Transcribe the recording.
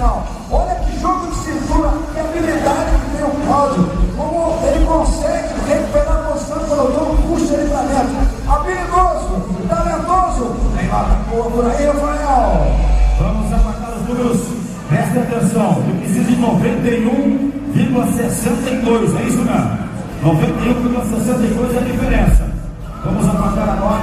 final. Olha que jogo de cintura e habilidade que tem o Cláudio. Como ele consegue recuperar a posição quando o jogo puxa ele para dentro. Habilidoso, talentoso. Vem lá da boa por aí, Rafael. Vamos apagar os números. Preste atenção. Eu preciso de 91,62. É isso, não? 91,62 é a diferença. Vamos apagar a nota.